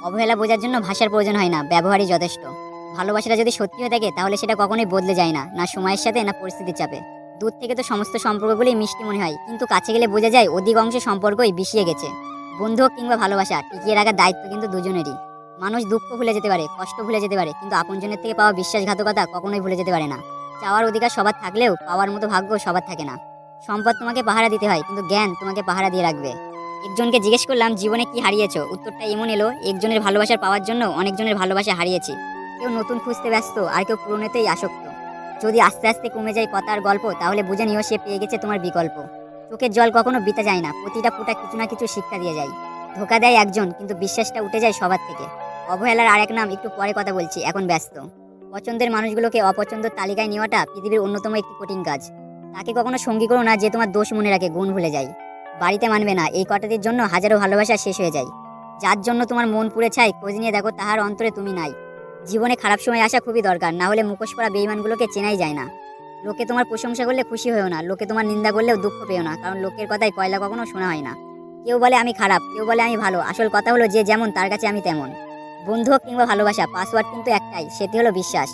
অবহেলা বোঝার জন্য ভাষার প্রয়োজন হয় না, ব্যবহারই যথেষ্ট। ভালোবাসাটা যদি সত্যি হয়ে থাকে তাহলে সেটা কখনোই বদলে যায় না, না সময়ের সাথে না পরিস্থিতির চাপে। দূর থেকে তো সমস্ত সম্পর্কগুলোই মিষ্টি মনে হয়, কিন্তু কাছে গেলে বোঝা যায় অধিকাংশ সম্পর্কই বিষিয়ে গেছে। বন্ধু হোক কিংবা ভালোবাসা, টিকিয়ে রাখার দায়িত্ব কিন্তু দুজনেরই। মানুষ দুঃখ ভুলে যেতে পারে, কষ্ট ভুলে যেতে পারে, কিন্তু আপনজনের থেকে পাওয়া বিশ্বাসঘাতকতা কখনোই ভুলে যেতে পারে না। চাওয়ার অধিকার সবার থাকলেও পাওয়ার মতো ভাগ্য সবার থাকে না। সম্পদ তোমাকে পাহারা দিতে হয়, কিন্তু জ্ঞান তোমাকে পাহারা দিয়ে রাখবে। একজনকে জিজ্ঞেস করলাম জীবনে কি হারিয়েছো, উত্তরটা এমন এলো, একজনের ভালোবাসার পাওয়ার জন্য অনেকজনের ভালোবাসা হারিয়েছি। কেউ নতুন খুঁজতে ব্যস্ত, আর কেউ পুরনোতেই আসক্ত। যদি আস্তে আস্তে কমে যায় কথার গল্প, তাহলে বুঝে নিও সে পেয়ে গেছে তোমার বিকল্প। চোখের জল কখনো বিতা যায় না, প্রতিটা ফোঁটা কিছু না কিছু শিক্ষা দিয়ে যায়। ধোকা দেয় একজন, কিন্তু বিশ্বাসটা উঠে যায় সবার থেকে। অবহেলার আরেক নাম, একটু পরে কথা বলছি, এখন ব্যস্ত। পছন্দের মানুষগুলোকে অপছন্দের তালিকায় নেওয়াটা পৃথিবীর অন্যতম একটি কঠিন কাজ। তাকে কখনো সঙ্গী করো না যে তোমার দোষ মনে রাখে, গুণ ভুলে যায়। বাড়িতে মানবে না, এই কটাদির জন্য হাজারো ভালোবাসা শেষ হয়ে যায়। যার জন্য তোমার মন পুড়ে ছাই, খোঁজ নিয়ে দেখো তাহার অন্তরে তুমি নাই। জীবনে খারাপ সময় আসা খুবই দরকার, না হলে মুখোশ পরা বেঈমানগুলোকে চেনাই যায় না। লোকে তোমার প্রশংসা করলে খুশি হয়েও না, লোকে তোমার নিন্দা করলেও দুঃখ পেও না, কারণ লোকের কথায় কয়লা কখনো শোনা হয় না। কেউ বলে আমি খারাপ, কেউ বলে আমি ভালো, আসল কথা হলো যে যেমন তার কাছে আমি তেমন। বন্ধু হোক কিংবা ভালোবাসা, পাসওয়ার্ড কিন্তু একটাই, সেটি হলো বিশ্বাস।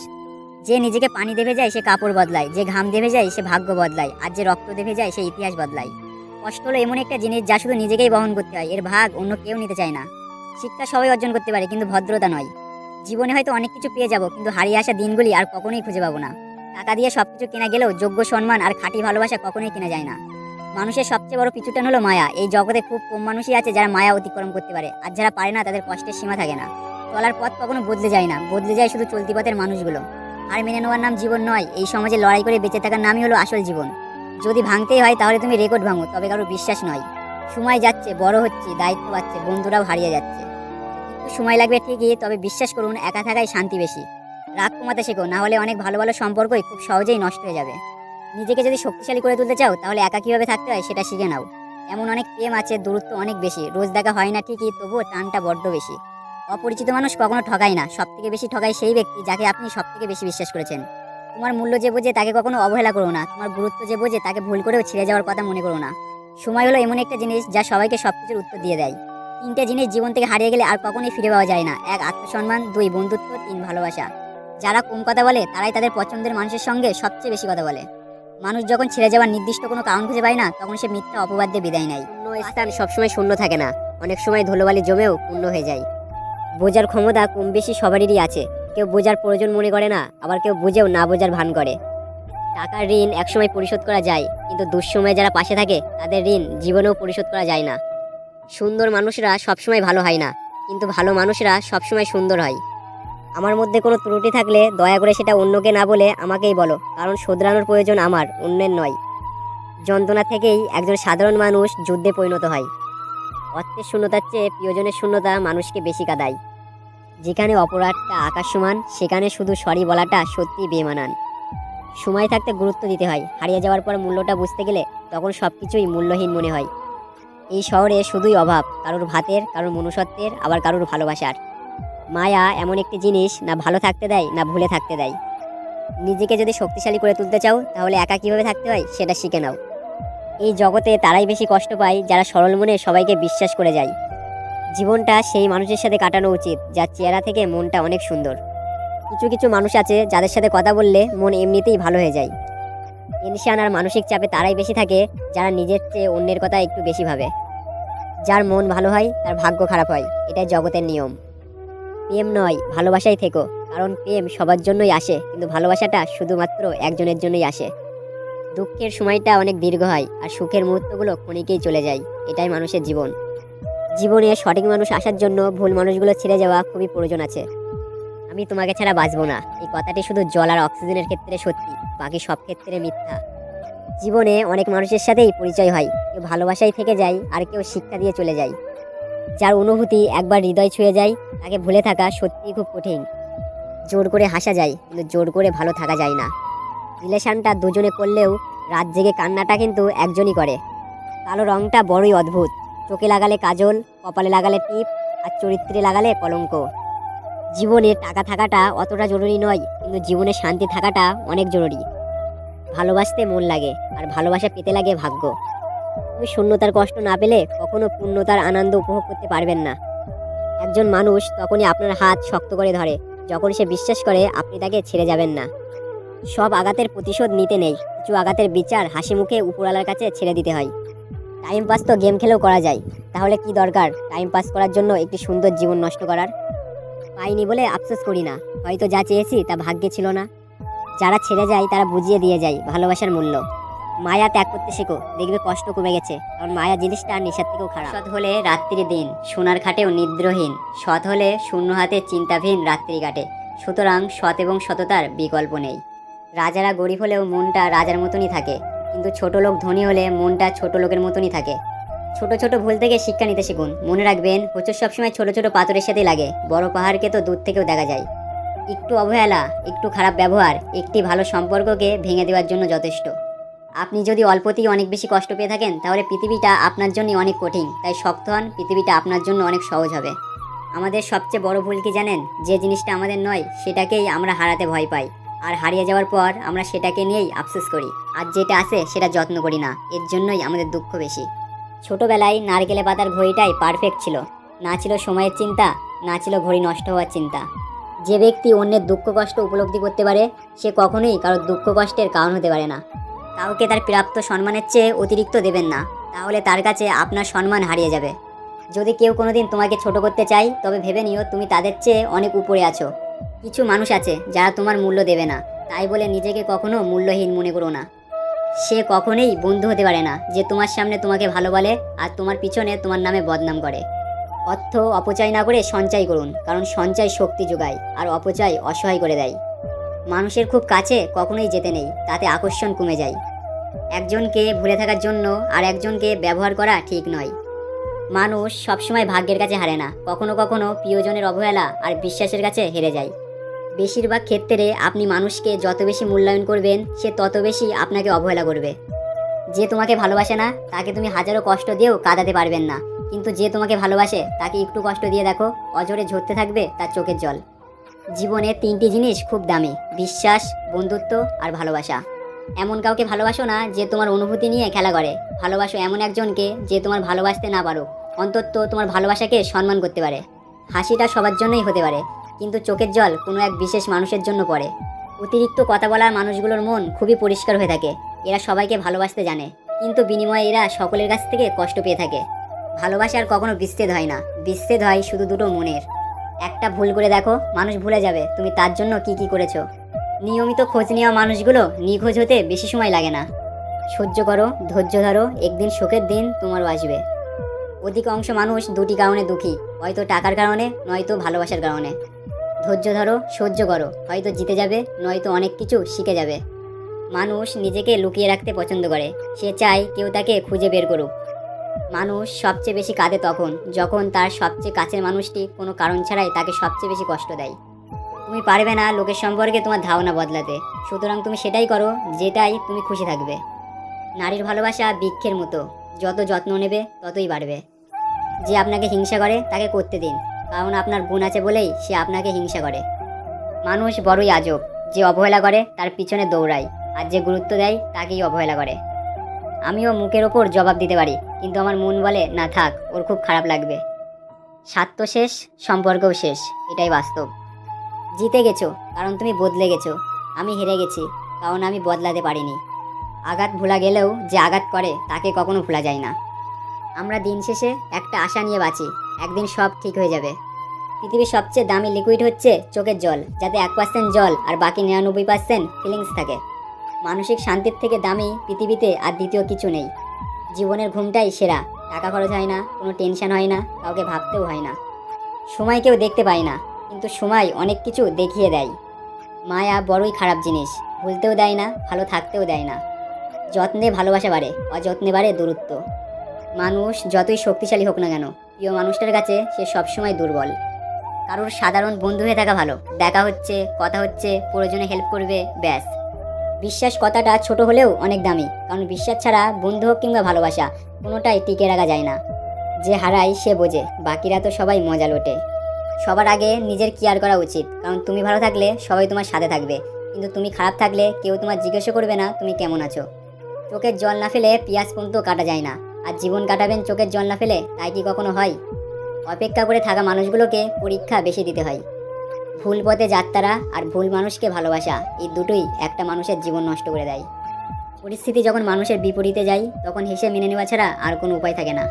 যে নিজেকে পানি দেবে যায় সে কাপড় বদলায়, যে ঘাম দেবে যায় সে ভাগ্য বদলায়, আর যে রক্ত দেবে যায় সে ইতিহাস বদলায়। কষ্ট হলো এমন একটা জিনিস যা শুধু নিজেকেই বহন করতে হয়, এর ভাগ অন্য কেউ নিতে চায় না। শিক্ষা সবাই অর্জন করতে পারে, কিন্তু ভদ্রতা নয়। জীবনে হয়তো অনেক কিছু পেয়ে যাব, কিন্তু হারিয়ে আসা দিনগুলি আর কখনোই খুঁজে পাবো না। টাকা দিয়ে সবকিছু কেনা গেলেও যোগ্য সম্মান আর খাঁটি ভালোবাসা কখনোই কেনা যায় না। মানুষের সবচেয়ে বড় পিছুটান হলো মায়া। এই জগতে খুব কম মানুষই আছে যারা মায়া অতিক্রম করতে পারে, আর যারা পারে না তাদের কষ্টের সীমা থাকে না। চলার পথ কখনো বদলে যায় না, বদলে যায় শুধু চলতি পথের মানুষগুলো। আর মেনে নেওয়ার নাম জীবন নয়, এই সমাজে লড়াই করে বেঁচে থাকার নামই হলো আসল জীবন। যদি ভাঙতেই হয় তাহলে তুমি রেকর্ড ভাঙো, তবে কারো বিশ্বাস নয়। সময় যাচ্ছে, বড় হচ্ছে, দায়িত্ব বাড়ছে, বন্ধুরাও হারিয়ে যাচ্ছে। একটু সময় লাগবে ঠিকই, তবে বিশ্বাস করুন একা থাকায় শান্তি বেশি। রাগ কমাতে শেখো, না হলে অনেক ভালো ভালো সম্পর্কই খুব সহজেই নষ্ট হয়ে যাবে। নিজেকে যদি শক্তিশালী করে তুলতে চাও তাহলে একা কীভাবে থাকতে হয় সেটা শিখে নাও। এমন অনেক প্রেম আছে, দূরত্ব অনেক বেশি, রোজ দেখা হয় না ঠিকই, তবুও টানটা বড্ড বেশি। অপরিচিত মানুষ কখনো ঠকায় না, সবথেকে বেশি ঠকায় সেই ব্যক্তি যাকে আপনি সবথেকে বেশি বিশ্বাস করেছেন। তোমার মূল্য যে বোঝে তাকে কখনো অবহেলা করো না, তোমার গুরুত্ব যে বোঝে তাকে ভুল করেও ছেড়ে যাওয়ার কথা মনে করো না। সময় হলো এমন একটা জিনিস যা সবাইকে সবকিছুর উত্তর দিয়ে দেয়। তিনটে জিনিস জীবন থেকে হারিয়ে গেলে আর কখনোই ফিরে পাওয়া যায় না: এক আত্মসম্মান, দুই বন্ধুত্ব, তিন ভালোবাসা। যারা কম কথা বলে তারাই তাদের পছন্দের মানুষের সঙ্গে সবচেয়ে বেশি কথা বলে। মানুষ যখন ছেড়ে যাওয়ার নির্দিষ্ট কোনো কারণ খুঁজে পায় না, তখন সে মিথ্যা অপবাদ দিয়ে বিদায় নেয়। শূন্য স্থান সবসময় শূন্য থাকে না, অনেক সময় ধুলোবালি জমেও পূর্ণ হয়ে যায়। বোঝার ক্ষমতা কম বেশি সবারই আছে, কেউ বোঝার প্রয়োজন মনে করে না, আবার কেউ বুঝেও না বোঝার ভান করে। টাকার ঋণ একসময় পরিশোধ করা যায়, কিন্তু দুঃসময়ে যারা পাশে থাকে তাদের ঋণ জীবনেও পরিশোধ করা যায় না। সুন্দর মানুষরা সবসময় ভালো হয় না, কিন্তু ভালো মানুষরা সবসময় সুন্দর হয়। আমার মধ্যে কোনো ত্রুটি থাকলে দয়া করে সেটা অন্যকে না বলে আমাকেই বলো, কারণ শোধরানোর প্রয়োজন আমার, অন্যের নয়। যন্ত্রণা থেকেই একজন সাধারণ মানুষ যুদ্ধে পরিণত হয়। অর্থের শূন্যতার চেয়ে প্রিয়জনের শূন্যতা মানুষকে বেশি কাঁদায়। যেখানে অপরাধটা আকাশ সমান, সেখানে শুধু সরি বলাটা সত্যিই বেমানান। সময় থাকতে গুরুত্ব দিতে হয়, হারিয়ে যাওয়ার পর মূল্যটা বুঝতে গেলে তখন সব কিছুই মূল্যহীন মনে হয়। এই শহরে শুধুই অভাব, কারোর ভাতের, কারোর মনুষ্যত্বের, আবার কারোর ভালোবাসার। মায়া এমন একটি জিনিস, না ভালো থাকতে দেয় না ভুলে থাকতে দেয়। নিজেকে যদি শক্তিশালী করে তুলতে চাও তাহলে একা কীভাবে থাকতে হয় সেটা শিখে নাও। এই জগতে তারাই বেশি কষ্ট পায় যারা সরল মনে সবাইকে বিশ্বাস করে যায়। জীবনটা সেই মানুষের সাথে কাটানো উচিত যার চেহারা থেকে মনটা অনেক সুন্দর। কিছু কিছু মানুষ আছে যাদের সাথে কথা বললে মন এমনিতেই ভালো হয়ে যায়। টেনশন আর মানসিক চাপে তারাই বেশি থাকে যারা নিজের চেয়ে অন্যের কথা একটু বেশি ভাবে। যার মন ভালো হয় তার ভাগ্য খারাপ হয়, এটাই জগতের নিয়ম। প্রেম নয়, ভালোবাসাই থেকো, কারণ প্রেম সবার জন্যই আসে, কিন্তু ভালোবাসাটা শুধুমাত্র একজনের জন্যই আসে। দুঃখের সময়টা অনেক দীর্ঘ হয়, আর সুখের মুহূর্তগুলো ক্ষণিকেই চলে যায়, এটাই মানুষের জীবন। জীবনে সঠিক মানুষ আসার জন্য ভুল মানুষগুলো ছেড়ে যাওয়া খুবই প্রয়োজন আছে। আমি তোমাকে ছাড়া বাঁচবো না, এই কথাটি শুধু জল আর অক্সিজেনের ক্ষেত্রে সত্যি, বাকি সব ক্ষেত্রে মিথ্যা। জীবনে অনেক মানুষের সাথেই পরিচয় হয়, কেউ ভালোবাসাই থেকে যায় আর কেউ শিক্ষা দিয়ে চলে যায়। যার অনুভূতি একবার হৃদয় ছুঁয়ে যায় তাকে ভুলে থাকা সত্যিই খুব কঠিন। জোর করে হাসা যায়, কিন্তু জোর করে ভালো থাকা যায় না। রিলেশনটা দুজনে করলেও রাত জেগে কান্নাটা কিন্তু একজনই করে। কালো রঙটা বড়ই অদ্ভুত, চোখে লাগালে কাজল, কপালে লাগালে টিপ, আর চরিত্রে লাগালে কলঙ্ক। জীবনে টাকা থাকাটা অতটা জরুরি নয়, কিন্তু জীবনে শান্তি থাকাটা অনেক জরুরি। ভালোবাসতে মন লাগে, আর ভালোবাসা পেতে লাগে ভাগ্য। তুমি শূন্যতার কষ্ট না পেলে কখনো পূর্ণতার আনন্দ উপভোগ করতে পারবেন না। একজন মানুষ তখনই আপনার হাত শক্ত করে ধরে যখন সে বিশ্বাস করে আপনি তাকে ছেড়ে যাবেন না। সব আঘাতের প্রতিশোধ নিতে নেই, কিছু আঘাতের বিচার হাসি মুখে উপরওয়ালার কাছে ছেড়ে দিতে হয়। টাইম পাস তো গেম খেলেও করা যায়, তাহলে কি দরকার টাইম পাস করার জন্য একটি সুন্দর জীবন নষ্ট করার? পাইনি বলে আফসোস করি না, হয়তো যা চেয়েছি তা ভাগ্যে ছিল না। যারা ছেড়ে যায় তারা বুঝিয়ে দিয়ে যায় ভালোবাসার মূল্য। মায়া ত্যাগ করতে শেখো, দেখবে কষ্ট কমে গেছে, কারণ মায়া জিনিসটা নেশার থেকেও খারাপ। সৎ হলে রাত্রি দিন, সোনার খাটেও নিদ্রহীন। সৎ হলে শূন্য হাতে চিন্তাহীন রাত্রি কাটে। সুতরাং সৎ এবং সততার বিকল্প নেই। রাজারা গরিব হলেও মনটা রাজার মতনই থাকে, কিন্তু ছোট লোক ধনী হলে মনটা ছোট লোকের মতনই থাকে। ছোট ছোট ভুল থেকে শিক্ষা নিতে শিখুন। মনে রাখবেন, হোঁচট সবসময় ছোট ছোট পাথরের সাথেই লাগে, বড় পাহাড়কে তো দূর থেকেও দেখা যায়। একটু অবহেলা, একটু খারাপ ব্যবহার একটি ভালো সম্পর্ককে ভেঙে দেওয়ার জন্য যথেষ্ট। আপনি যদি অল্পতেই অনেক বেশি কষ্ট পেয়ে থাকেন, তাহলে পৃথিবীটা আপনার জন্য অনেক কঠিন। তাই শক্ত হন, পৃথিবীটা আপনার জন্য অনেক সহজ হবে। আমাদের সবচেয়ে বড় ভুল কি জানেন? যে জিনিসটা আমাদের নয় সেটাকেই আমরা হারাতে ভয় পাই, আর হারিয়ে যাওয়ার পর আমরা সেটাকে নিয়েই আফসোস করি। আর যেটা আছে সেটা যত্ন করি না, এর জন্যই আমাদের দুঃখ বেশি। ছোটবেলায় নারকেলে পাতার ঘড়িটাই পারফেক্ট ছিল, না ছিল সময়ের চিন্তা, না ছিল ঘড়ি নষ্ট হওয়ার চিন্তা। যে ব্যক্তি অন্যের দুঃখ কষ্ট উপলব্ধি করতে পারে, সে কখনোই কারোর দুঃখ কষ্টের কারণ হতে পারে না। কাউকে তার প্রাপ্ত সম্মানের চেয়ে অতিরিক্ত দেবেন না, তাহলে তার কাছে আপনার সম্মান হারিয়ে যাবে। যদি কেউ কোনোদিন তোমাকে ছোট করতে চায়, তবে ভেবে নিও তুমি তাদের চেয়ে অনেক উপরে আছো। কিছু মানুষ আছে যারা তোমার মূল্য দেবে না, তাই বলে নিজেকে কখনো মূল্যহীন মনে করো না। সে কখনোই বন্ধু হতে পারে না যে তোমার সামনে তোমাকে ভালো বলে আর তোমার পিছনে তোমার নামে বদনাম করে। অর্থ অপচয় না করে সঞ্চয় করুন, কারণ সঞ্চয় শক্তি যোগায় আর অপচয় অসহায় করে দেয়। মানুষের খুব কাছে কখনোই যেতে নেই, তাতে আকর্ষণ কমে যায়। একজনকে ভুলে থাকার জন্য আর একজনকে ব্যবহার করা ঠিক নয়। মানুষ সবসময় ভাগ্যের কাছে হারে না, কখনো কখনো প্রিয়জনের অবহেলা আর বিশ্বাসের কাছে হেরে যায়। বেশিরভাগ ক্ষেত্রে আপনি মানুষকে যত বেশি মূল্যায়ন করবেন, সে তত বেশি আপনাকে অবহেলা করবে। যে তোমাকে ভালোবাসে না তাকে তুমি হাজারো কষ্ট দিয়েও কাঁদাতে পারবেন না, কিন্তু যে তোমাকে ভালোবাসে তাকে একটু কষ্ট দিয়ে দেখো, অঝরে ঝরতে থাকবে তার চোখের জল। জীবনে তিনটি জিনিস খুব দামি: বিশ্বাস, বন্ধুত্ব আর ভালোবাসা। এমন কাউকে ভালোবাসো না যে তোমার অনুভূতি নিয়ে খেলা করে, ভালোবাসো এমন একজনকে যে তোমার ভালোবাসতে না পারো, অন্তত তোমার ভালোবাসাকে সম্মান করতে পারে। হাসিটা সবার জন্যই হতে পারে, কিন্তু চোখের জল কোনো এক বিশেষ মানুষের জন্য পড়ে। অতিরিক্ত কথা বলার মানুষগুলোর মন খুবই পরিষ্কার হয়ে থাকে, এরা সবাইকে ভালোবাসতে জানে, কিন্তু বিনিময়ে এরা সকলের কাছ থেকে কষ্ট পেয়ে থাকে। ভালোবাসার কখনো বিচ্ছেদ হয় না, বিচ্ছেদ হয় শুধু দুটো মনের। একটা ভুল করে দেখো, মানুষ ভুলে যাবে তুমি তার জন্য কি কি করেছো। নিয়মিত খোঁজ নেওয়া মানুষগুলো নিখোঁজ হতে বেশি সময় লাগে না। সহ্য করো, ধৈর্য ধরো, একদিন সুখের দিন তোমারও আসবে। অধিকাংশ মানুষ দুটি কারণে দুঃখী, হয়তো টাকার কারণে, নয়তো ভালোবাসার কারণে। ধৈর্য ধরো, সহ্য করো, হয়তো জিতে যাবে, নয়তো অনেক কিছু শিখে যাবে। মানুষ নিজেকে লুকিয়ে রাখতে পছন্দ করে, সে চায় কেউ তাকে খুঁজে বের করুক। মানুষ সবচেয়ে বেশি কাঁদে তখন যখন তার সবচেয়ে কাছের মানুষটি কোনো কারণ ছাড়াই তাকে সবচেয়ে বেশি কষ্ট দেয়। তুমি পারবে না লোকের সম্পর্কে তোমার ধারণা বদলাতে, সুতরাং তুমি সেটাই করো যেটাই তুমি খুশি থাকবে। নারীর ভালোবাসা বৃক্ষের মতো, যত যত্ন নেবে ততই বাড়বে। যে আপনাকে হিংসা করে তাকে করতে দিন, কারণ আপনার গুণ আছে বলেই সে আপনাকে হিংসা করে। মানুষ বড়ই আজব, যে অবহেলা করে তার পিছনে দৌড়ায়, আর যে গুরুত্ব দেয় তাকেই অবহেলা করে। আমিও মুখের ওপর জবাব দিতে পারি, কিন্তু আমার মন বলে না থাক, ওর খুব খারাপ লাগবে। স্বার্থ শেষ, সম্পর্কও শেষ, এটাই বাস্তব। জিতে গেছো কারণ তুমি বদলে গেছো, আমি হেরে গেছি কারণ আমি বদলাতে পারিনি। আঘাত ভোলা গেলেও যে আঘাত করে তাকে কখনো ভোলা যায় না। আমরা দিন শেষে একটা আশা নিয়ে বাঁচি, একদিন সব ঠিক হয়ে যাবে। পৃথিবীর সবচেয়ে দামি লিকুইড হচ্ছে চোখের জল, যাতে 1% জল আর বাকি 99% ফিলিংস থাকে। মানসিক শান্তির থেকে দামি পৃথিবীতে আর দ্বিতীয় কিছু নেই। জীবনের ঘুমটাই সেরা, টাকা খরচ হয় না, কোনো টেনশন হয় না, কাউকে ভাবতেও হয় না। সময় কেউ দেখতে পায় না, কিন্তু সময় অনেক কিছু দেখিয়ে দেয়। মায়া বড়ই খারাপ জিনিস, ভুলতেও দেয় না, ভালো থাকতেও দেয় না। যত্নে ভালোবাসা বাড়ে, অযত্নে বাড়ে দূরত্ব। মানুষ যতই শক্তিশালী হোক না কেন, প্রিয় মানুষটার কাছে সে সবসময় দুর্বল। কারোর সাধারণ বন্ধু হয়ে থাকা ভালো, দেখা হচ্ছে, কথা হচ্ছে, প্রয়োজনে হেল্প করবে, ব্যাস। বিশ্বাস কথাটা ছোট হলেও অনেক দামি, কারণ বিশ্বাস ছাড়া বন্ধু হোক কিংবা ভালোবাসা, কোনোটাই টিকে রাখা যায় না। যে হারায় সে বোঝে, বাকিরা তো সবাই মজা লোটে। সবার আগে নিজের কেয়ার করা উচিত, কারণ তুমি ভালো থাকলে সবাই তোমার সাথে থাকবে, কিন্তু তুমি খারাপ থাকলে কেউ তোমার জিজ্ঞাসা করবে না তুমি কেমন আছো। চোখের জল না ফেলে পেঁয়াজ পর্যন্ত কাটা যায় না, আর জীবন কাটাবেন চোখের জল না ফেলে, তাই কি কখনো হয়? অপেক্ষা করে থাকা মানুষগুলোকে পরীক্ষা বেশি দিতে হয়। ভুল পথে যাত্রা আর ভুল মানুষকে ভালোবাসা, এই দুটোই একটা মানুষের জীবন নষ্ট করে দেয়। পরিস্থিতি যখন মানুষের বিপরীতে যায় তখন হেসে মেনে নেওয়া ছাড়া আর কোনো উপায় থাকে না।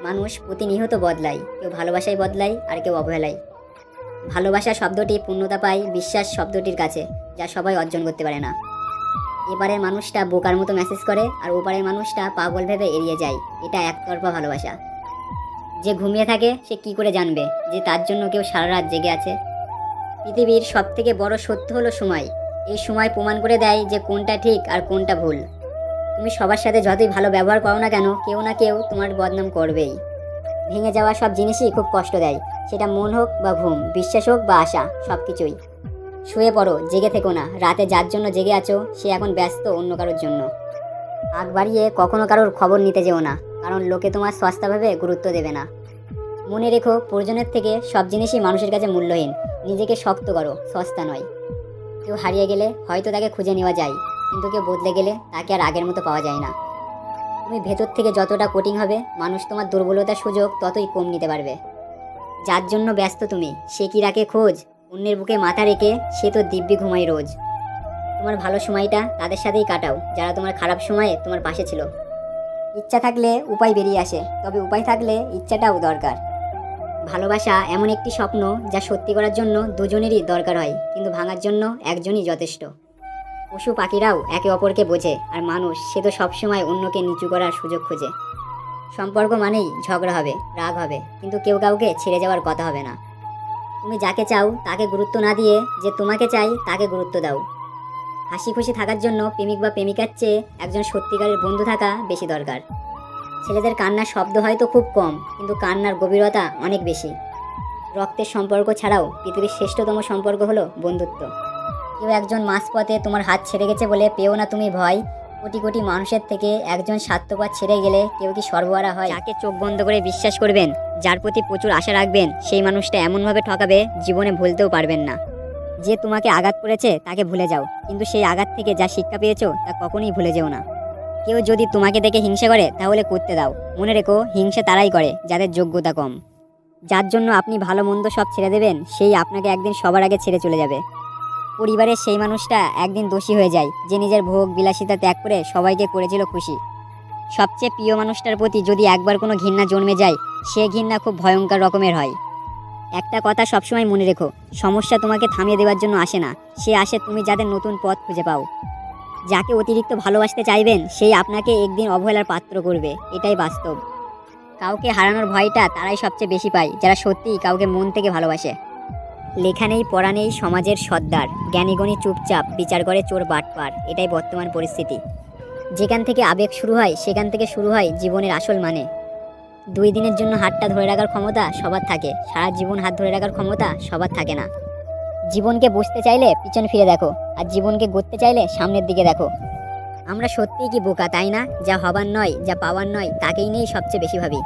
মানুষ প্রতিনিয়ত বদলায়, কেউ ভালোবাসায় বদলায় আর কেউ অবহেলায়। ভালোবাসা শব্দটি পূর্ণতা পায় বিশ্বাস শব্দটির কাছে, যা সবাই অর্জন করতে পারে না। এপারের মানুষটা বোকার মতো মেসেজ করে আর ওপারের মানুষটা পাগল ভেবে এড়িয়ে যায়, এটা একতরফা ভালোবাসা। যে ঘুমিয়ে থাকে সে কি করে জানবে যে তার জন্য কেউ সারা রাত জেগে আছে? পৃথিবীর সবথেকে বড় সত্য হলো সময়। এই সময় প্রমাণ করে দেয় যে কোনটা ঠিক আর কোনটা ভুল। তুমি সবার সাথে যতই ভালো ব্যবহার করো না কেন, কেউ না কেউ তোমার বদনাম করবেই। ভেঙে যাওয়া সব জিনিসই খুব কষ্ট দেয়, সেটা মন হোক বা ঘুম, বিশ্বাস হোক বা আশা, সব কিছুই। শুয়ে পড়ো, জেগে থেকো না। রাতে যার জন্য জেগে আছো সে এখন ব্যস্ত অন্য কারোর জন্য। আগ বাড়িয়ে কখনো কারোর খবর নিতে যেও না, কারণ লোকে তোমার সস্তাভাবে গুরুত্ব দেবে না। মনে রেখো, প্রয়োজনের থেকে সব জিনিসই মানুষের কাছে মূল্যহীন। নিজেকে শক্ত করো, সস্তা নয়। কেউ হারিয়ে গেলে হয়তো তাকে খুঁজে নেওয়া যায়, কিন্তু কেউ বদলে গেলে তাকে আর আগের মতো পাওয়া যায় না। তুমি ভেতর থেকে যতটা কঠিন হবে, মানুষ তোমার দুর্বলতার সুযোগ ততই কম নিতে পারবে। যার জন্য ব্যস্ত তুমি, সে কি রাখে খোঁজ? অন্যের বুকে মাথা রেখে সে তো দিব্যি ঘুমায় রোজ। তোমার ভালো সময়টা তাদের সাথেই কাটাও যারা তোমার খারাপ সময়ে তোমার পাশে ছিল। ইচ্ছা থাকলে উপায় বেরিয়ে আসে, তবে উপায় থাকলে ইচ্ছাটাও দরকার। ভালোবাসা এমন একটি স্বপ্ন যা সত্যি করার জন্য দুজনেরই দরকার হয়, কিন্তু ভাঙার জন্য একজনই যথেষ্ট। পশু পাখিরাও একে অপরকে বোঝে, আর মানুষ সে তো সবসময় অন্যকে নিচু করার সুযোগ খোঁজে। সম্পর্ক মানেই ঝগড়া হবে, রাগ হবে, কিন্তু কেউ কাউকে ছেড়ে যাওয়ার কথা হবে না। তুমি যাকে চাও তাকে গুরুত্ব না দিয়ে যে তোমাকে চাই তাকে গুরুত্ব দাও। হাসি খুশি থাকার জন্য প্রেমিক বা প্রেমিকার চেয়ে একজন সত্যিকারের বন্ধু থাকা বেশি দরকার। ছেলেদের কান্নার শব্দ হয়তো খুব কম, কিন্তু কান্নার গভীরতা অনেক বেশি। রক্তের সম্পর্ক ছাড়াও পৃথিবীর শ্রেষ্ঠতম সম্পর্ক হলো বন্ধুত্ব। কেউ একজন মাঝপথে তোমার হাত ছেড়ে গেছে বলে পেও না তুমি ভয়। কোটি কোটি মানুষের থেকে একজন স্বার্থপর ছেড়ে গেলে কেউ কি সর্বহারা হয়? যাকে চোখ বন্ধ করে বিশ্বাস করবেন, যার প্রতি প্রচুর আশা রাখবেন, সেই মানুষটা এমনভাবে ঠকাবে জীবনে ভুলতেও পারবেন না। যে তোমাকে আঘাত করেছে তাকে ভুলে যাও, কিন্তু সেই আঘাত থেকে যা শিক্ষা পেয়েছো তা কখনোই ভুলে যেও না। কেউ যদি তোমাকে দেখে হিংসা করে তাহলে করতে দাও। মনে রেখো, হিংসা তারাই করে যাদের যোগ্যতা কম। যার জন্য আপনি ভালো মন্দ সব ছেড়ে দেবেন, সেই আপনাকে একদিন সবার আগে ছেড়ে চলে যাবে। পরিবারের সেই মানুষটা একদিন দোষী হয়ে যায় যে নিজের ভোগ বিলাসিতা ত্যাগ করে সবাইকে করেছিল খুশি। সবচেয়ে প্রিয় মানুষটার প্রতি যদি একবার কোনো ঘৃণা জন্মে যায়, সে ঘৃণা খুব ভয়ঙ্কর রকমের হয়। একটা কথা সবসময় মনে রেখো, সমস্যা তোমাকে থামিয়ে দেওয়ার জন্য আসে না, সে আসে তুমি যাদের নতুন পথ খুঁজে পাও। যাকে অতিরিক্ত ভালোবাসতে চাইবেন সেই আপনাকে একদিন অবহেলার পাত্র করবে, এটাই বাস্তব। কাউকে হারানোর ভয়টা তারাই সবচেয়ে বেশি পায় যারা সত্যিই কাউকে মন থেকে ভালোবাসে। লেখা নেই পড়া নেই সমাজের সর্দার, জ্ঞানীগণী চুপচাপ বিচার করে চোর বাটপার, এটাই বর্তমান পরিস্থিতি। যেখান থেকে আবেগ শুরু হয় সেখান থেকে শুরু হয় জীবনের আসল মানে। 2 দিনের জন্য হাতটা ধরে রাখার ক্ষমতা সবার থাকে, সারা জীবন হাত ধরে রাখার ক্ষমতা সবার থাকে না। জীবনকে বুঝতে চাইলে পিছন ফিরে দেখো, আর জীবনকে গড়তে চাইলে সামনের দিকে দেখো। আমরা সত্যিই কি বোকা, তাই না? যা হবার নয়, যা পাওয়ার নয়, তাকেই নিয়েই সবচেয়ে বেশি ভাবি।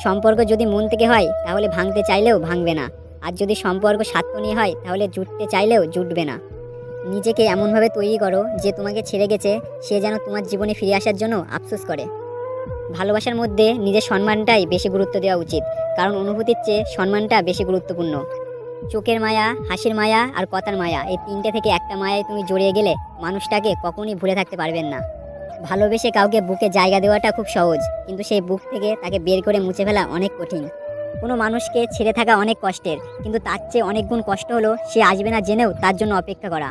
সম্পর্ক যদি মন থেকে হয় তাহলে ভাঙতে চাইলেও ভাঙবে না, আর যদি সম্পর্ক স্বার্থ নিয়ে হয় তাহলে জুটতে চাইলেও জুটবে না। নিজেকে এমনভাবে তৈরি করো যে তোমাকে ছেড়ে গেছে সে যেন তোমার জীবনে ফিরে আসার জন্য আফসোস করে। ভালোবাসার মধ্যে নিজের সম্মানটাই বেশি গুরুত্ব দেওয়া উচিত, কারণ অনুভূতির চেয়ে সম্মানটা বেশি গুরুত্বপূর্ণ। চোখের মায়া, হাসির মায়া আর কথার মায়া, এই 3টে থেকে একটা মায়ায় তুমি জড়িয়ে গেলে মানুষটাকে কখনোই ভুলে থাকতে পারবেন না। ভালোবেসে কাউকে বুকে জায়গা দেওয়াটা খুব সহজ, কিন্তু সেই বুক থেকে তাকে বের করে মুছে ফেলা অনেক কঠিন। কোনো মানুষকে ছেড়ে থাকা অনেক কষ্টের, কিন্তু তার চেয়ে অনেক গুণ কষ্ট হলো সে আসবে না জেনেও তার জন্য অপেক্ষা করা।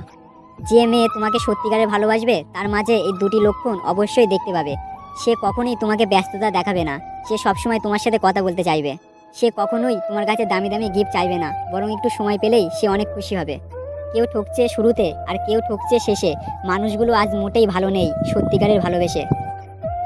যে মেয়ে তোমাকে সত্যিকারে ভালোবাসবে তার মাঝে এই 2টি লক্ষণ অবশ্যই দেখতে পাবে। সে কখনোই তোমাকে ব্যস্ততা দেখাবে না, সে সবসময় তোমার সাথে কথা বলতে চাইবে। সে কখনোই তোমার কাছে দামি দামি গিফট চাইবে না, বরং একটু সময় পেলেই সে অনেক খুশি হবে। কেউ ঠকছে শুরুতে আর কেউ ঠকছে শেষে। মানুষগুলো আজ মোটেই ভালো নেই সত্যিকারের ভালোবেসে।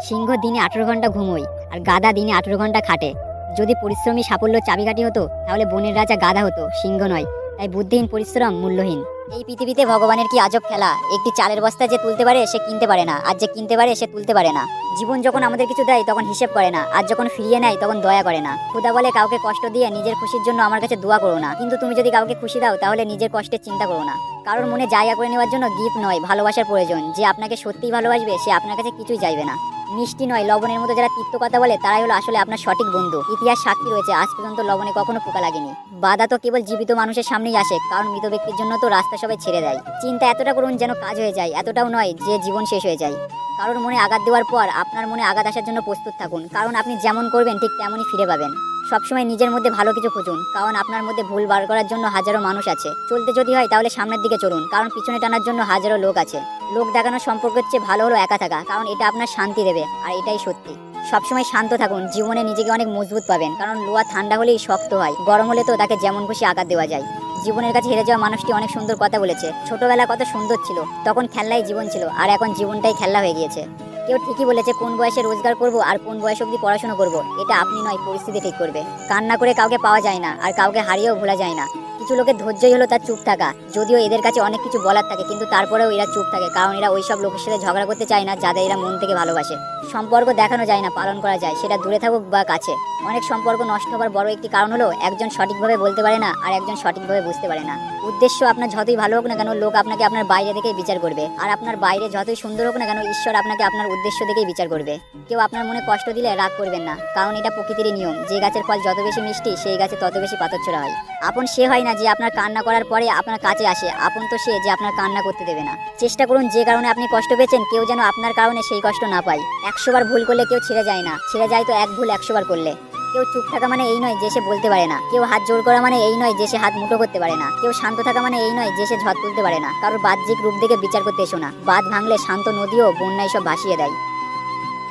সিংহ দিনে 18 ঘন্টা ঘুমোয় আর গাধা দিনে 18 ঘন্টা খাটে। যদি পরিশ্রমী সাফল্য চাবিকাঠি হতো তাহলে বনের রাজা গাধা হতো, সিংহ নয়। তাই বুদ্ধিহীন পরিশ্রম মূল্যহীন। এই পৃথিবীতে ভগবানের কি আজব খেলা, একটি চালের বস্তা যে তুলতে পারে সে কিনতে পারে না, আর যে কিনতে পারে সে তুলতে পারে না। জীবন যখন আমাদের কিছু দেয় তখন হিসেব করে না, আর যখন ফিরিয়ে নেয় তখন দয়া করে না। খোদা বলে কাউকে কষ্ট দিয়ে নিজের খুশির জন্য আমার কাছে দোয়া করো না, কিন্তু তুমি যদি কাউকে খুশি দাও তাহলে নিজের কষ্টের চিন্তা করো না। কারোর মনে জায়গা করে নেওয়ার জন্য গিফট নয়, ভালোবাসার প্রয়োজন। যে আপনাকে সত্যিই ভালোবাসবে সে আপনার কাছে কিছুই চাইবে না। মিষ্টি নয় লবণের মতো যারা তিক্ত কথা বলে তারাই হলো আসলে আপনার সঠিক বন্ধু। ইতিহাস সাক্ষী রয়েছে আজ পর্যন্ত লবণে কখনো পোকা লাগেনি। বাধা তো কেবল জীবিত মানুষের সামনেই আসে, কারণ মৃত ব্যক্তির জন্য তো রাস্তা সবাই ছেড়ে দেয়। চিন্তা এতটা করুন যেন কাজ হয়ে যায়, এতটাও নয় যে জীবন শেষ হয়ে যায়। কারোর মনে আঘাত দেওয়ার পর আপনার মনে আঘাত আসার জন্য প্রস্তুত থাকুন, কারণ আপনি যেমন করবেন ঠিক তেমনই ফিরে পাবেন। সবসময় নিজের মধ্যে ভালো কিছু খুঁজুন, কারণ আপনার মধ্যে ভুল বার করার জন্য হাজারো মানুষ আছে। চলতে যদি হয় তাহলে সামনের দিকে চলুন, কারণ পিছনে টানার জন্য হাজারো লোক আছে। লোক দেখানোর সম্পর্ক হচ্ছে ভালো হলো একা থাকা, কারণ এটা আপনার শান্তি দেবে, আর এটাই সত্যি। সবসময় শান্ত থাকুন, জীবনে নিজেকে অনেক মজবুত পাবেন, কারণ লোহা ঠান্ডা হলেই শক্ত হয়, গরম হলে তো তাকে যেমন খুশি আঘাত দেওয়া যায়। জীবনের কাছে হেরে যাওয়া মানুষটি অনেক সুন্দর কথা বলেছে, ছোটবেলা কত সুন্দর ছিল, তখন খেলনাই জীবন ছিল, আর এখন জীবনটাই খেলনা হয়ে গিয়েছে। কেউ ঠিকই বলেছে কোন বয়সে রোজগার করব আর কোন বয়স অবধি পড়াশোনা করব, এটা আপনি নয় পরিস্থিতি ঠিক করবে। কান্না করে কাউকে পাওয়া যায় না, আর কাউকে হারিয়েও ভোলা যায় না। কিছু লোকের ধৈর্যই হলো তার চুপ থাকা, যদিও এদের কাছে অনেক কিছু বলার থাকে, কিন্তু তারপরেও এরা চুপ থাকে, কারণ এরা ওইসব লোকের সাথে ঝগড়া করতে চায় না যাদের এরা মন থেকে ভালোবাসে। সম্পর্ক দেখানো যায় না, পালন করা যায়, সেটা দূরে থাকুক বা কাছে। অনেক সম্পর্ক নষ্ট হবার বড় একটি কারণ হলো একজন সঠিকভাবে বলতে পারে না আর একজন সঠিকভাবে বুঝতে পারে না। উদ্দেশ্য আপনার যতই ভালো হোক না কেন, লোক আপনাকে আপনার বাইরে দেখেই বিচার করবে, আর আপনার বাইরে যতই সুন্দর হোক না কেন, ঈশ্বর আপনাকে আপনার উদ্দেশ্য দেখেই বিচার করবে। কেউ আপনার মনে কষ্ট দিলে রাগ করবেন না, কারণ এটা প্রকৃতিরই নিয়ম। যে গাছের ফল যত বেশি মিষ্টি সেই গাছে তত বেশি পাথরছোড়া হয়। আপন সে হয় না যে আপনার কান্না করার পরে আপনার কাছে আসে, আপন তো সে যে আপনার কান্না করতে দেবে না। চেষ্টা করুন যে কারণে আপনি কষ্ট পেয়েছেন কেউ যেন আপনার কারণে সেই কষ্ট না পায়। 100 বার ভুল করলে কেউ ছেড়ে যায় না, ছেড়ে যায় তো এক ভুল 100 বার করলে। কেউ চুপ থাকা মানে এই নয় যে সে বলতে পারে না, কেউ হাত জোর করা মানে এই নয় যে সে হাত মুঠো করতে পারে না, কেউ শান্ত থাকা মানে এই নয় যে সে ঝড় তুলতে পারে না। কারোর বাহ্যিক রূপ দেখে বিচার করতে এসো না, বাঁধ ভাঙলে শান্ত নদীও বন্যায় সব ভাসিয়ে দেয়।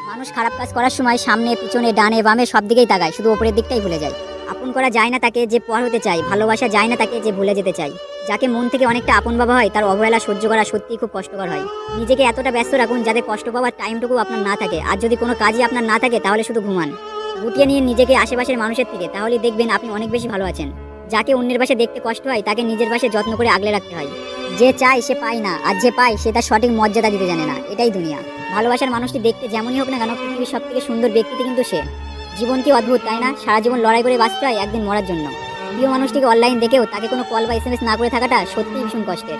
মানুষ খারাপ কাজ করার সময় সামনে পিছনে ডানে বামে সব দিকেই তাকায়, শুধু ওপরের দিকটাই ভুলে যায়। আপন করা যায় না তাকে যে পর হতে চায়, ভালোবাসা যায় না তাকে যে ভুলে যেতে চায়। যাকে মন থেকে অনেকটা আপন বাবা হয় তার অবহেলা সহ্য করা সত্যিই খুব কষ্টকর হয়। নিজেকে এতটা ব্যস্ত রাখুন যাতে কষ্ট পাওয়ার টাইমটুকু আপনার না থাকে, আর যদি কোনো কাজই আপনার না থাকে তাহলে শুধু ঘুমান। গুটিয়ে নিয়ে নিজেকে আশেপাশের মানুষের থেকে, তাহলেই দেখবেন আপনি অনেক বেশি ভালো আছেন। যাকে অন্যের পাশে দেখতে কষ্ট হয় তাকে নিজের পাশে যত্ন করে আগলে রাখতে হয়। যে চায় সে পায় না, আর যে পায় সে তার সঠিক মর্যাদা দিতে জানে না, এটাই দুনিয়া। ভালোবাসার মানুষটি দেখতে যেমনই হোক না কেন, পৃথিবীর সব থেকে সুন্দর ব্যক্তিটি কিন্তু সে। জীবন কি অদ্ভুত তাই না? সারা জীবন লড়াই করে বাঁচতে হয় একদিন মরার জন্য। প্রিয় মানুষটিকে অনলাইন দেখেও তাকে কোনো কল বা SMS না করে থাকাটা সত্যিই ভীষণ কষ্টের।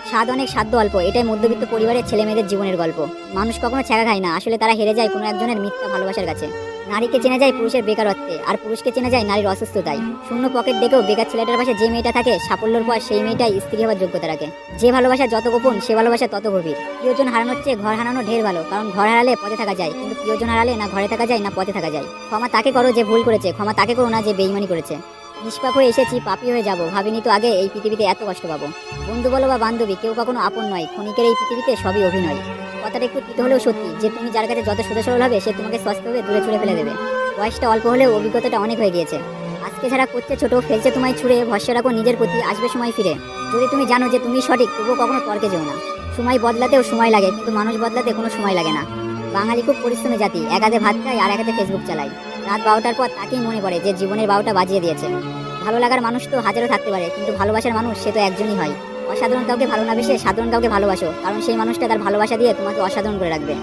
স্বাদ অনেক সাধ্য অল্প, এটাই মধ্যবিত্ত পরিবারের ছেলে মেয়েদের জীবনের গল্প। মানুষ কখনো ছ্যাঁকা খায় না, আসলে তারা হেরে যায় কোনো একজনের মিথ্যা ভালোবাসার কাছে। নারীকে চেনা যায় পুরুষের বেকারত্বে, আর পুরুষকে চেনা যায় নারীর অসুস্থতায়। শূন্য পকেট দেখেও বেকার ছেলেটার পাশে যে মেয়েটা থাকে, সাফল্যের পর সেই মেয়েটাই স্ত্রী হওয়ার যোগ্যতা রাখে। যে ভালোবাসা যত গোপন সে ভালোবাসা তত গভীর। প্রিয়জন হারানোর চেয়ে ঘর হারানো ঢের ভালো, কারণ ঘর হারালে পথে থাকা যায়, কিন্তু প্রিয়জন হারালে না ঘরে থাকা যায় না পথে থাকা যায়। ক্ষমা তাকে করো যে ভুল করেছে, ক্ষমা তাকে করো না যে বেইমানি করেছে। নিষ্পাপ হয়ে এসেছি, পাপী হয়ে যাব, ভাবিনি তো আগে এই পৃথিবীতে এত কষ্ট পাবো। বন্ধু বলো বা বান্ধবী, কেউ কখনো আপন নয়, ক্ষণিকের এই পৃথিবীতে সবই অভিনয়। কথাটা একটু তিতে হলেও সত্যি, যে তুমি যার কাছে যত সোজা সরল হবে সে তোমাকে সস্তাভাবে দূরে ছুঁড়ে ফেলে দেবে। বয়সটা অল্প হলেও অভিজ্ঞতাটা অনেক হয়ে গিয়েছে। আজকে যারা করছে ছোট, ফেলছে তোমায় ছুঁড়ে, ভরসা রাখো নিজের প্রতি, আসবে সময় ফিরে। যদি তুমি জানো যে তুমি সঠিক, তবুও কখনো তর্কে যেও না। সময় বদলাতেও সময় লাগে, কিন্তু মানুষ বদলাতে কোনো সময় লাগে না। বাঙালি খুব পরিশ্রমী জাতি, এক হাতে ভাত খায় আর এক হাতে ফেসবুক চালায়। রাত 12টার পর তাকেই মনে পড়ে যে জীবনের 12টা বাজিয়ে দিয়েছে। ভালো লাগার মানুষ তো হাজারো থাকতে পারে, কিন্তু ভালোবাসার মানুষ সে তো একজনই হয়। অসাধারণ কাউকে ভালো না বেশে সাধারণ কাউকে ভালোবাসো, কারণ সেই মানুষটা তার ভালোবাসা দিয়ে তোমাকে অসাধারণ করে রাখবে।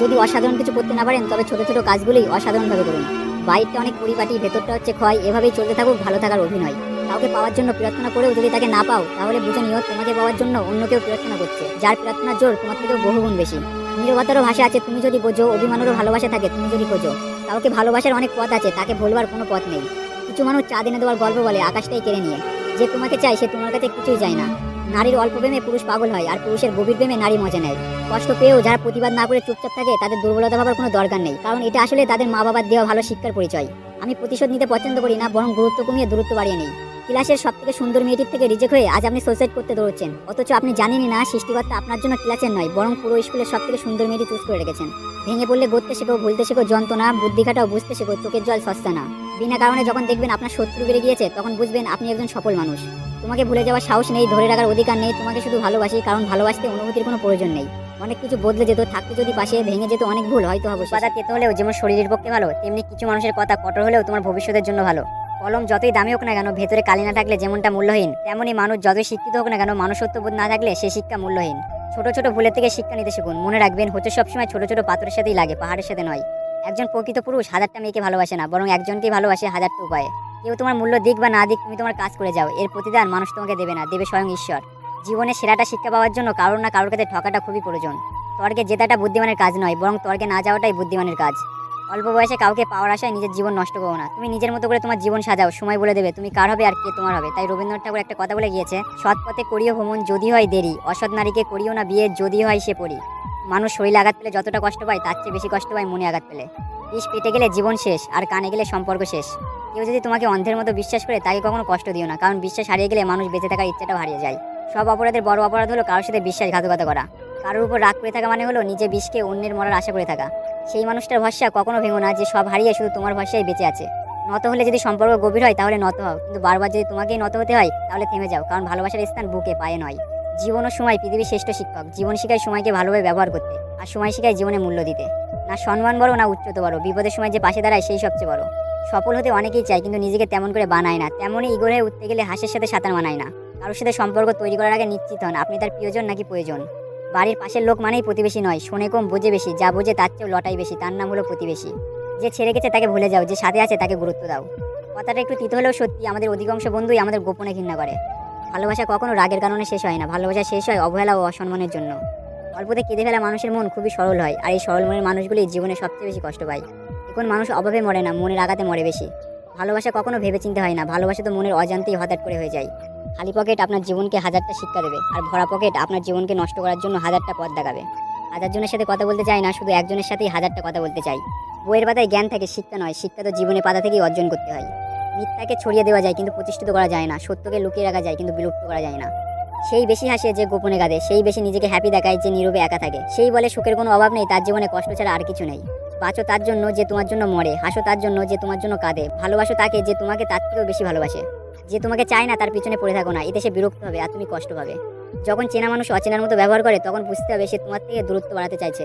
যদি অসাধারণ কিছু করতে না পারেন তবে ছোট ছোট কাজগুলোই অসাধারণভাবে করুন। বাইরটা অনেক পরিপাটি, ভেতরটা হচ্ছে ক্ষয়, এভাবেই চলতে থাকুক ভালো থাকার অভিনয়। কাউকে পাওয়ার জন্য প্রার্থনা করেও যদি তাকে না পাও, তাহলে বুঝে নিও তোমাকে পাওয়ার জন্য অন্য কেউ প্রার্থনা করছে, যার প্রার্থনার জোর তোমার থেকেও বহুগুণ বেশি। নীরবতারও ভাষা আছে তুমি যদি বোঝো, অভিমানেরও ভালোবাসা থাকে তুমি যদি খোঁজো। কাউকে ভালোবাসার অনেক পথ আছে, তাকে ভোলবার কোনো পথ নেই। কিছু মানুষ চা এনে দেওয়ার গল্প বলে আকাশটাই কেড়ে নিয়ে। যে তোমাকে চায় সে তোমার কাছে কিছুই চায় না। নারীর অল্প প্রেমে পুরুষ পাগল হয়, আর পুরুষের গভীর প্রেমে নারী মজা নেয়। কষ্ট পেয়েও যারা প্রতিবাদ না করে চুপচাপ থাকে তাদের দুর্বলতা ভাবার কোনো দরকার নেই, কারণ এটা আসলে তাদের মা বাবার দেওয়া ভালো শিক্ষার পরিচয়। আমি প্রতিশোধ নিতে পছন্দ করি না, বরং গুরুত্ব কমিয়ে দূরত্ব বাড়িয়ে নেই। ক্লাসের সব থেকে সুন্দর মেয়েটির থেকে রিজেক্ট হয়ে আজ আপনি সুইসাইড করতে দৌড়চ্ছেন, অথচ আপনি জানেনই না সৃষ্টিকর্তা আপনার জন্য ক্লাসের নয় বরং পুরো স্কুলের সব থেকে সুন্দর মেয়েটি চুজ করে রেখেছেন। ভেঙে পড়লে গড়তে শেখো, ভুলতে শেখো যন্ত্রণা, বুদ্ধি খাটাও বুঝতে শেখো, চোখের জল সস্তা না। বিনা কারণে যখন দেখবেন আপনার শত্রু বেড়ে গিয়েছে, তখন বুঝবেন আপনি একজন সফল মানুষ। তোমাকে ভুলে যাওয়ার সাহস নেই, ধরে রাখার অধিকার নেই, তোমাকে শুধু ভালোবাসি, কারণ ভালোবাসতে অনুভূতির কোনো প্রয়োজন নেই। অনেক কিছু বদলে যেত, থাকতে যদি পাশে, ভেঙে যেত অনেক ভুল হয়তো হবে। কথা তেতো হলেও যেমন শরীরের পক্ষে ভালো, তেমনি কিছু মানুষের কথা কঠোর হলেও তোমার ভবিষ্যতের জন্য ভালো। কলম যতই দামি হোক না কেন, ভেতরে কালি না থাকলে যেমনটা মূল্যহীন, তেমনই মানুষ যতই শিক্ষিত হোক না কেন, মানুষত্ববোধ না থাকলে সে শিক্ষা মূল্যহীন। ছোট ছোট ভুলের থেকে শিক্ষা নিতে শিখুন। মনে রাখবেন হচ্ছে সবসময় ছোট ছোট পাথরের সাথেই লাগে, পাহাড়ের সাথে নয়। একজন প্রকৃত পুরুষ 1000টা মেয়েকে ভালোবাসে না, বরং একজনকেই ভালোবাসে 1000টা উপায়ে। কেউ তোমার মূল্য দিক বা না দিক, তুমি তোমার কাজ করে যাও, এর প্রতিদান মানুষ তোমাকে দেবে না, দেবে স্বয়ং ঈশ্বর। জীবনে সেরাটা শিক্ষা পাওয়ার জন্য কারোর না কারোর কাছে ঠকাটা খুবই প্রয়োজন। স্বর্গে জেতাটা বুদ্ধিমানের কাজ নয়, বরং স্বর্গে না যাওয়াটাই বুদ্ধিমানের কাজ। অল্প বয়সে কাউকে পাওয়ার আশায় নিজের জীবন নষ্ট করো না। তুমি নিজের মতো করে তোমার জীবন সাজাও, সময় বলে দেবে তুমি কার হবে আর কে তোমার হবে। তাই রবীন্দ্রনাথ ঠাকুর একটা কথা বলে গিয়েছে, সৎ পথে করিও ভ্রমণ যদি হয় দেরি, অসৎ নারীকে করিও না বিয়ে যদি হয় সে পরি। মানুষ শরীরে আঘাত পেলে যতটা কষ্ট পায় তার চেয়ে বেশি কষ্ট পায় মনে আঘাত পেলে। বিষ পেটে গেলে জীবন শেষ, আর কানে গেলে সম্পর্ক শেষ। কেউ যদি তোমাকে অন্ধের মতো বিশ্বাস করে তাকে কখনো কষ্ট দিও না, কারণ বিশ্বাস হারিয়ে গেলে মানুষ বেঁচে থাকার ইচ্ছাটাও হারিয়ে যায়। সব অপরাধের বড় অপরাধ হলো কারোর সাথে বিশ্বাসঘাতকতা করা। কারোর উপর রাগ করে থাকা মানে হলো নিজে বিষকে অন্যের মরার আশা করে থাকা। সেই মানুষটার ভরসা কখনো ভেঙো না যে সব হারিয়ে শুধু তোমার ভরসায় বেঁচে আছে। নত হলে যদি সম্পর্ক গভীর হয় তাহলে নত হও, কিন্তু বারবার যদি তোমাকেই নত হতে হয় তাহলে থেমে যাও, কারণ ভালোবাসার স্থান বুকে পায়ে নয়। জীবন ও সময় পৃথিবীর শ্রেষ্ঠ শিক্ষক। জীবন শেখায় সময়কে ভালোভাবে ব্যবহার করতে, আর সময় শেখায় জীবনে মূল্য দিতে। না সম্মান বড় না উচ্চতা বড়, বিপদের সময় যে পাশে দাঁড়ায় সেই সবচেয়ে বড়। সফল হতে অনেকেই চায় কিন্তু নিজেকে তেমন করে বানায় না, তেমনই ইগোর হয়ে উঠতে গেলে হাঁসের সাথে সাঁতার মানায় না। কারোর সাথে সম্পর্ক তৈরি করার আগে নিশ্চিত হন আপনি তার প্রিয়জন নাকি প্রয়োজন। বাড়ির পাশের লোক মানেই প্রতিবেশী নয়, শোনে কম বোঝে বেশি, যা বোঝে তার চেয়েও লটাই বেশি, তার নাম হলো প্রতিবেশী। যে ছেড়ে গেছে তাকে ভুলে যাও, যে সাথে আছে তাকে গুরুত্ব দাও। কথাটা একটু তিত হলেও সত্যি, আমাদের অধিকাংশ বন্ধুই আমাদের গোপনে ঘৃণা করে। ভালোবাসা কখনো রাগের কারণে শেষ হয় না, ভালোবাসা শেষ হয় অবহেলা ও অসম্মানের জন্য। অল্পতে কেঁদে ফেলা মানুষের মন খুবই সরল হয়, আর এই সরল মনের মানুষগুলি জীবনে সবচেয়ে বেশি কষ্ট পায়। এখন মানুষ অভাবে মরে না, মনের আঘাতে মরে বেশি। ভালোবাসা কখনো ভেবে চিন্তে হয় না, ভালোবাসা তো মনের অজান্তেই হঠাৎ করে হয়ে যায়। খালি পকেট আপনার জীবনকে হাজারটা শিক্ষা দেবে, আর ভরা পকেট আপনার জীবনকে নষ্ট করার জন্য হাজারটা পথ দেখাবে। হাজার জনের সাথে কথা বলতে চাই না, শুধু একজনের সাথেই হাজারটা কথা বলতে চাই। বইয়ের পাতায় জ্ঞান থাকে, শিক্ষা নয়। শিক্ষা তো জীবনের পাতা থেকেই অর্জন করতে হয়। মিথ্যাকে ছড়িয়ে দেওয়া যায় কিন্তু প্রতিষ্ঠিত করা যায় না, সত্যকে লুকিয়ে রাখা যায় কিন্তু বিলুপ্ত করা যায় না। সেই বেশি হাসে যে গোপনে কাঁদে, সেই বেশি নিজেকে হ্যাপি দেখায় যে নীরবে একা থাকে। সেই বলে সুখের কোনো অভাব নেই, তার জীবনে কষ্ট ছাড়া আর কিছু নেই। বাঁচো তার জন্য যে তোমার জন্য মরে, হাসো তার জন্য যে তোমার জন্য কাঁদে, ভালোবাসো তাকে যে তোমাকে তার থেকেও বেশি ভালোবাসে। যে তোমাকে চায় না তার পিছনে পড়ে থাকো না, এতে সে বিরক্ত হবে আর তুমি কষ্ট পাবে। যখন চেনা মানুষ অচেনার মতো ব্যবহার করে তখন বুঝতে হবে সে তোমার থেকে দূরত্ব বাড়াতে চাইছে।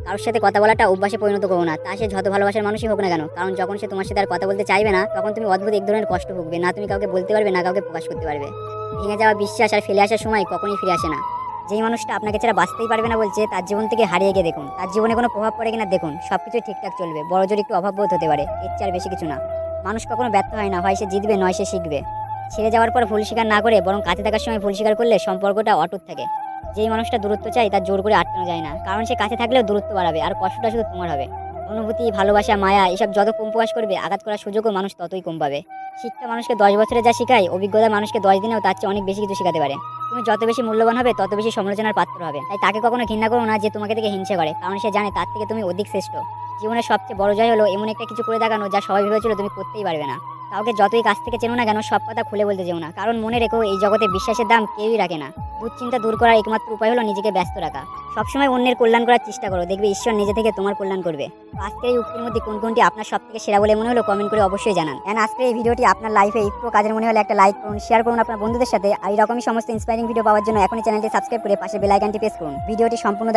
কারোর সাথে কথা বলাটা অভ্যাসে পরিণত করো না, তা সে যত ভালোবাসার মানুষই হোক না কেন, কারণ যখন সে তোমার সাথে আর কথা বলতে চাইবে না তখন তুমি অদ্ভুত এক ধরনের কষ্ট ভুগবে, না তুমি কাউকে বলতে পারবে না কাউকে প্রকাশ করতে পারবে। ভেঙে যাওয়া বিশ্বাস আর ফেলে আসার সময় কখনই ফিরে আসে না। যেই মানুষটা আপনাকে ছাড়া বাঁচতেই পারবে না বলছে তার জীবন থেকে হারিয়ে গিয়ে দেখুন, তার জীবনে কোনো প্রভাব পড়ে কিনা দেখুন। সবকিছু ঠিকঠাক চলবে, বড় জোর একটু অভাববোধ হতে পারে, এর চেয়ে আর বেশি কিছু না। মানুষ কখনো ব্যর্থ হয় না, হয় সে জিতবে নয় সে শিখবে। ছেড়ে যাওয়ার পর ভুল স্বীকার না করে বরং কাছে থাকার সময় ভুল স্বীকার করলে সম্পর্কটা অটুট থাকে। যেই মানুষটা দূরত্ব চাই তার জোর করে আটকানো যায় না, কারণ সে কাছে থাকলেও দূরত্ব বাড়াবে আর কষ্টটা শুধু তোমার হবে। অনুভূতি, ভালোবাসা, মায়া এসব যত কম প্রকাশ করবে আঘাত করার সুযোগও মানুষ ততই কম পাবে। শিক্ষা মানুষকে 10 বছরে যা শেখায়, অভিজ্ঞতা মানুষকে 10 দিনেও তার চেয়ে অনেক বেশি কিছু শেখাতে পারে। তুমি যত বেশি মূল্যবান হবে তত বেশি সমালোচনার পাত্র হবে। তাই তাকে কখনো ঘৃণা করো না যে তোমাকে থেকে হিংসা করে, কারণ সে জানে তার থেকে তুমি অধিক শ্রেষ্ঠ। জীবনের সবচেয়ে বড় জয় হলো এমন একটা কিছু করে দেখানো যা সবাই ভেবেছিল তুমি করতেই পারবে না। কাউকে যতই কাছ থেকে চেনো না কেন সব কথা খুলে বলতে যেও না, কারণ মনে রেখো এই জগতে বিশ্বাসের দাম কেউই রাখে না। দুশ্চিন্তা দূর করার একমাত্র উপায় হলো নিজেকে ব্যস্ত রাখা। সবসময় অন্যের কল্যাণ করার চেষ্টা করো, দেখবে ঈশ্বর নিজে থেকে তোমার কল্যাণ করবে। আজকের এই উক্তির মধ্যে কোন কোনটি আপনার সব থেকে সেরা বলে মনে হলো কমেন্ট করে অবশ্যই জানান। আজকের এই ভিডিওটি আপনার লাইফে একটু কাজের মনে হলে একটা লাইক করুন, শেয়ার করুন আপনার বন্ধুদের সাথে। আর এরকমই সমস্ত ইন্সপায়ারিং ভিডিও পাওয়ার জন্য এখনই চ্যানেলটি সাবস্ক্রাইব করে পাশে বেল আইকনটি প্রেস করুন। ভিডিওটি সম্পূর্ণ